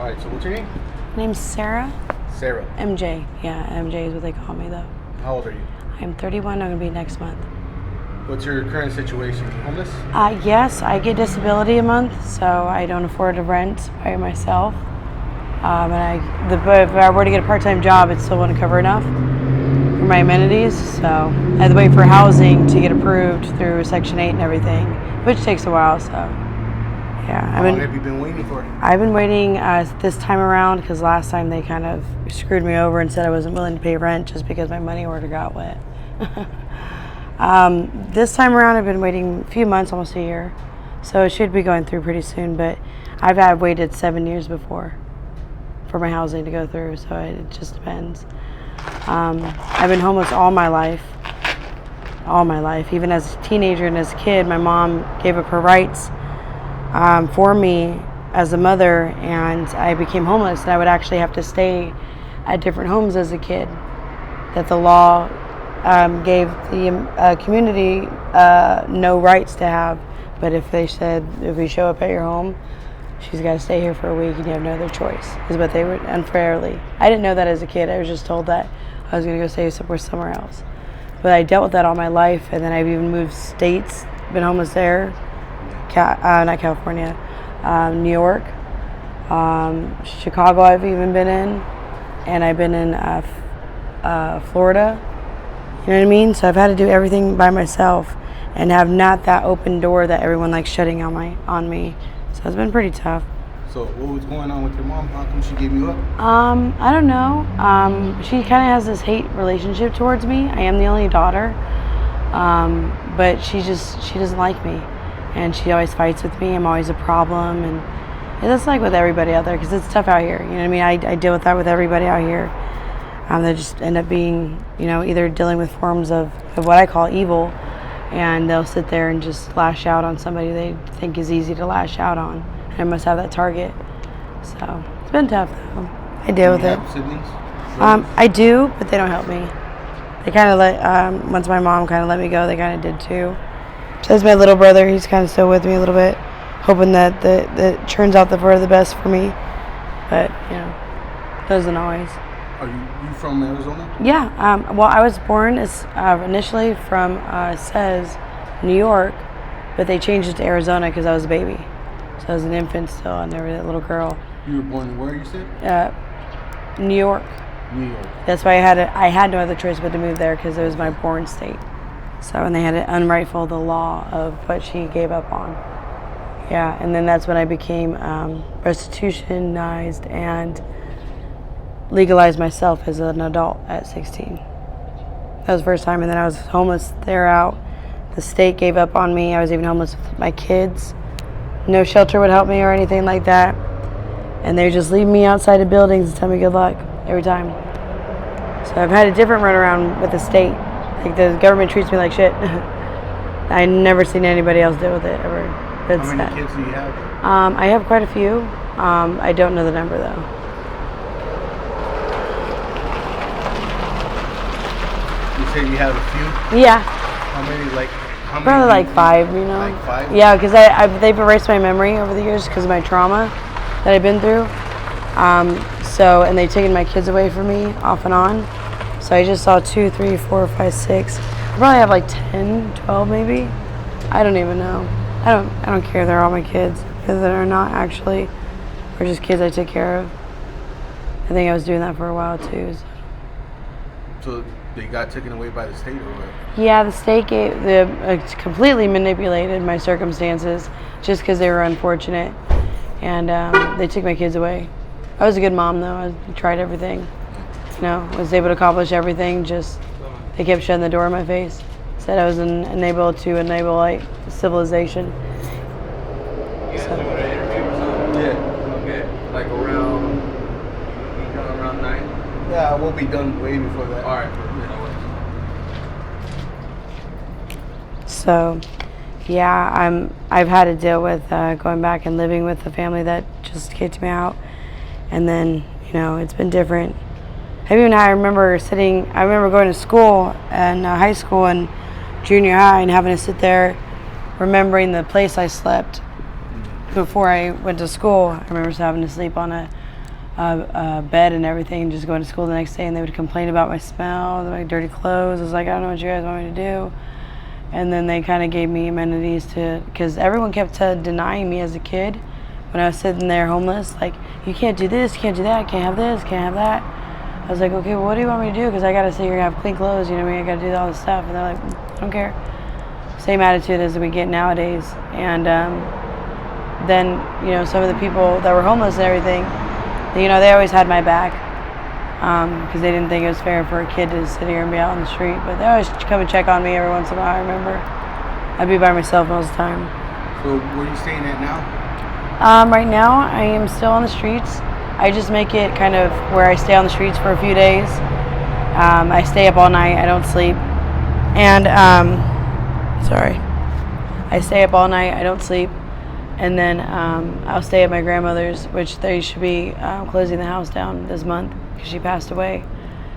All right, so what's your name? My name's Sarah. Sarah. MJ. Yeah, MJ is what they call me though. How old are you? I'm 31. I'm gonna be next month. What's your current situation? You homeless? Yes, I get disability a month, so I don't afford to rent by myself. If I were to get a part-time job, it still wouldn't cover enough for my amenities. So I had to wait for housing to get approved through Section 8 and everything, which takes a while. So yeah, How long have you been waiting for? I've been waiting this time around because last time they kind of screwed me over and said I wasn't willing to pay rent just because my money order got wet. This time around I've been waiting a few months, almost a year. So it should be going through pretty soon, but I've waited 7 years before for my housing to go through, so it just depends. I've been homeless all my life. Even as a teenager and as a kid, my mom gave up her rights for me as a mother, and I became homeless, and I would actually have to stay at different homes as a kid that the law gave the community no rights to have. But if they said, if we show up at your home, she's got to stay here for a week and you have no other choice, is what they would unfairly. I didn't know that as a kid. I was just told that I was going to go stay somewhere else. But I dealt with that all my life, and then I've even moved states, been homeless there. Not California, New York, Chicago I've even been in, and I've been in Florida, you know what I mean? So I've had to do everything by myself and have not that open door that everyone likes shutting on me. So it's been pretty tough. So what was going on with your mom? How come she gave you up? I don't know. She kind of has this hate relationship towards me. I am the only daughter, but she doesn't like me. And she always fights with me. I'm always a problem, and that's like with everybody out there, because it's tough out here. You know what I mean? I deal with that with everybody out here. They just end up being, either dealing with forms of what I call evil, and they'll sit there and just lash out on somebody they think is easy to lash out on. I must have that target. So it's been tough though. I deal with it. Do you have siblings? I do, but they don't help me. They kind of once my mom kind of let me go, they kind of did too. So there's my little brother. He's kind of still with me a little bit, hoping that it turns out for the best for me. But, doesn't always. Are you from Arizona? Yeah. Well, I was born initially from Sez, New York, but they changed it to Arizona because I was a baby. So I was an infant still, and there was a little girl. You were born where, you said? New York. New York. That's why I had no other choice but to move there because it was my born state. So, and they had to unrifle the law of what she gave up on. Yeah, and then that's when I became restitutionized and legalized myself as an adult at 16. That was the first time, and then I was homeless there out. The state gave up on me. I was even homeless with my kids. No shelter would help me or anything like that. And they would just leave me outside of buildings and tell me good luck every time. So I've had a different runaround with the state. Like, the government treats me like shit. I never seen anybody else deal with it ever. How many kids do you have? I have quite a few. I don't know the number though. You said you have a few? Yeah. How many? Probably like 5, Like 5? Yeah, because they've erased my memory over the years because of my trauma that I've been through. And they've taken my kids away from me off and on. So I just saw 2, 3, 4, 5, 6. I probably have like 10, 12 maybe. I don't even know. I don't care if they're all my kids. Whether they're not actually, or just kids I took care of. I think I was doing that for a while too. So they got taken away by the state, or what? Yeah, the state completely manipulated my circumstances just because they were unfortunate, and they took my kids away. I was a good mom though. I tried everything. Was able to accomplish everything. Just they kept shutting the door in my face. Said I was unable to enable like civilization. You guys doing an interview or something? Yeah. Okay. Like around 9? Yeah, we'll be done way before that. All right. So, yeah, I've had to deal with going back and living with the family that just kicked me out, and then it's been different. I remember going to school and high school and junior high and having to sit there remembering the place I slept before I went to school. I remember having to sleep on a bed and everything, just going to school the next day, and they would complain about my smell, my dirty clothes. I was like, I don't know what you guys want me to do. And then they kind of gave me amenities because everyone kept denying me as a kid when I was sitting there homeless. Like, you can't do this, you can't do that, can't have this, can't have that. I was like, okay, well, what do you want me to do? Because I got to sit here and have clean clothes, you know what I mean? I got to do all this stuff. And they're like, I don't care. Same attitude as we get nowadays. And then, some of the people that were homeless and everything, they always had my back because they didn't think it was fair for a kid to sit here and be out on the street. But they always come and check on me every once in a while. I remember I'd be by myself most of the time. So where are you staying at now? Right now, I am still on the streets. I just make it kind of where I stay on the streets for a few days. I stay up all night. I don't sleep. And, I stay up all night. I don't sleep. And then I'll stay at my grandmother's, which they should be closing the house down this month because she passed away.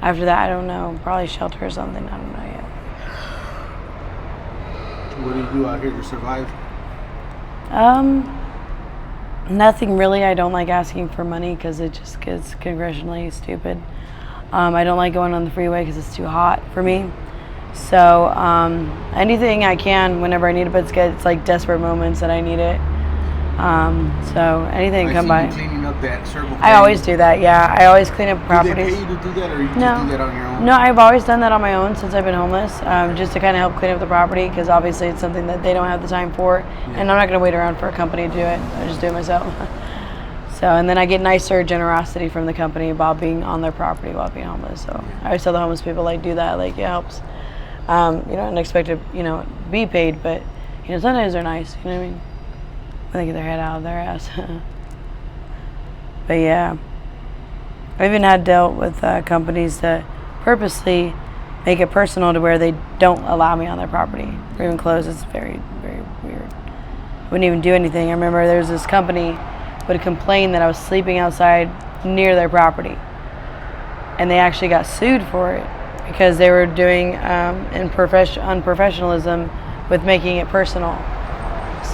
After that, I don't know. Probably shelter or something. I don't know yet. What do you do out here to survive? Nothing really. I don't like asking for money because it just gets congressionally stupid. I don't like going on the freeway because it's too hot for me. So anything I can whenever I need it, but it's like desperate moments that I need it. So anything come by. You cleaning up that Circle K. I always do that. Yeah, I always clean up properties. Do they pay you to do that, or you just No. do that on your own? No, I've always done that on my own since I've been homeless, just to kind of help clean up the property because obviously it's something that they don't have the time for, and I'm not going to wait around for a company to do it. I just do it myself. So, and then I get nicer generosity from the company while being on their property while being homeless. So I always tell the homeless people, like, do that. Like, it helps. You don't expect to, be paid, but, sometimes they're nice. You know what I mean? They get their head out of their ass. But yeah, I even had dealt with companies that purposely make it personal to where they don't allow me on their property or even close. It's very, very weird. Wouldn't even do anything. I remember there was this company would complain that I was sleeping outside near their property, and they actually got sued for it because they were doing unprofessionalism with making it personal.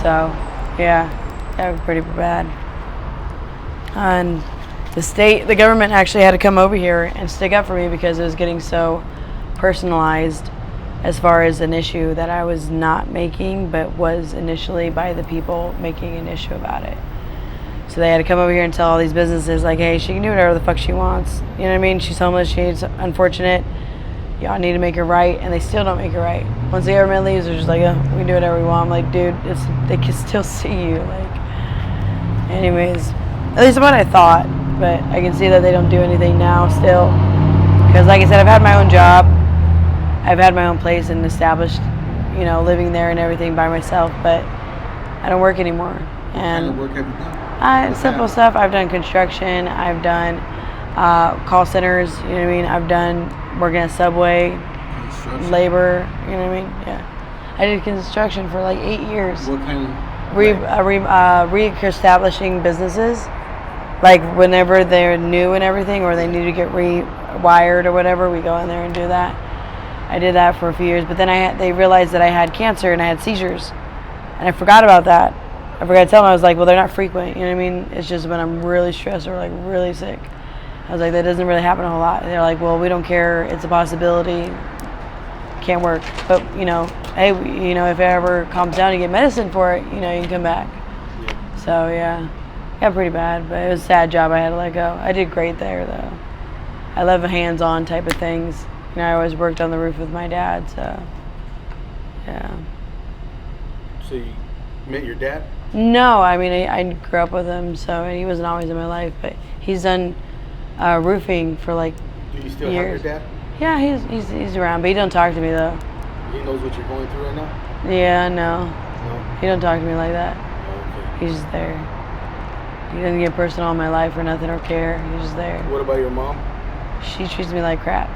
So yeah, that was pretty bad. And the government actually had to come over here and stick up for me because it was getting so personalized as far as an issue that I was not making, but was initially by the people making an issue about it. So they had to come over here and tell all these businesses, like, hey, she can do whatever the fuck she wants. You know what I mean? She's homeless, she's unfortunate. Y'all need to make her right, and they still don't make her right. Once the government leaves, they're just like, oh, we can do whatever we want. I'm like, dude, they can still see you. Like, anyways, at least what I thought, but I can see that they don't do anything now still. Because like I said, I've had my own job. I've had my own place and established, living there and everything by myself, but I don't work anymore. And What kind of work have you done? simple stuff. I've done construction. I've done call centers. You know what I mean? I've done working at Subway, Construction? labor. You know what I mean? Yeah. I did construction for like 8 years. What kind of... Re-establishing businesses, like whenever they're new and everything, or they need to get rewired or whatever, we go in there and do that. I did that for a few years, but then they realized that I had cancer and I had seizures, and I forgot about that. I forgot to tell them. I was like, well, they're not frequent. You know what I mean? It's just when I'm really stressed or like really sick. I was like, that doesn't really happen a whole lot. They're like, well, we don't care. It's a possibility. Can't work. But, hey, if it ever calms down, you get medicine for it, you can come back. Yeah. So, yeah. Got pretty bad, but it was a sad job I had to let go. I did great there, though. I love hands-on type of things. I always worked on the roof with my dad, so, yeah. So you met your dad? No, I mean, I grew up with him, so he wasn't always in my life, but he's done roofing for like Do you still years. have your dad? Yeah, he's around, but he don't talk to me though. He knows what you're going through right now? Yeah, no, No? he don't talk to me like that. Okay. He's just there. He doesn't get personal in my life or nothing or care. He's just there. What about your mom? She treats me like crap.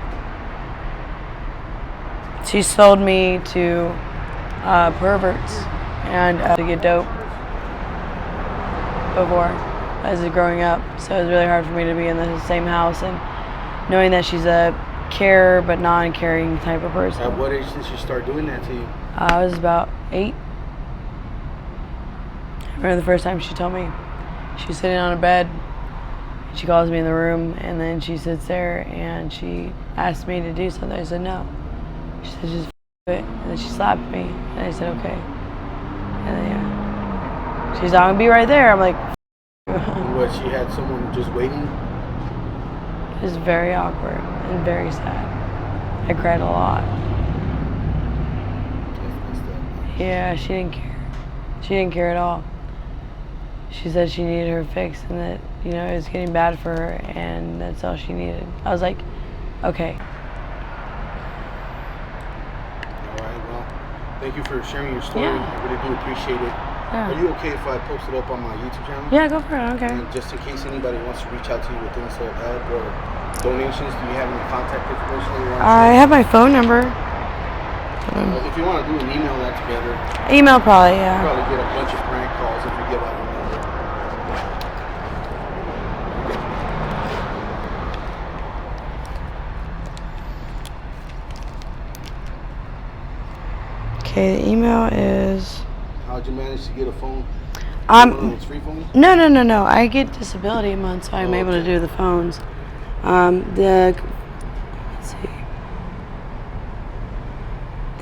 She sold me to perverts and to get dope before as growing up. So it was really hard for me to be in the same house and knowing that she's a care but non-caring type of person. At what age did she start doing that to you? I was about 8. I remember the first time she told me. She was sitting on a bed She calls me in the room, and then she sits there and she asked me to do something. I said no. She said just do it, and then she slapped me, and I said okay. And then yeah, she's not gonna be right there. I'm like, What, she had someone just waiting? it was very awkward and very sad. I cried a lot. That's messed up. Yeah, she didn't care. She didn't care at all. She said she needed her fix and that, you know, it was getting bad for her and that's all she needed. I was like, okay. All right, well, thank you for sharing your story. Yeah. I really do appreciate it. Yeah. Are you okay if I post it up on my YouTube channel? Yeah, go for it. Okay. And just in case anybody wants to reach out to you with things like help or donations, do you have any contact information you want to I have my phone number. if you want to do an email, that's better. Email probably, You yeah. probably get a bunch of prank calls if you give out your number. Okay, the email is How'd you manage to get a phone? It's free phone? no. I get disability a month, so I'm Oh, able to okay. do the phones. Let's see.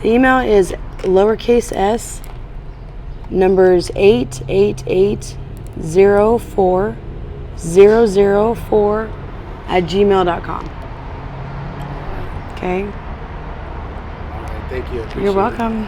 The email is lowercase s numbers 888040004 @gmail.com. Okay. All right, thank you. I appreciate You're it. welcome.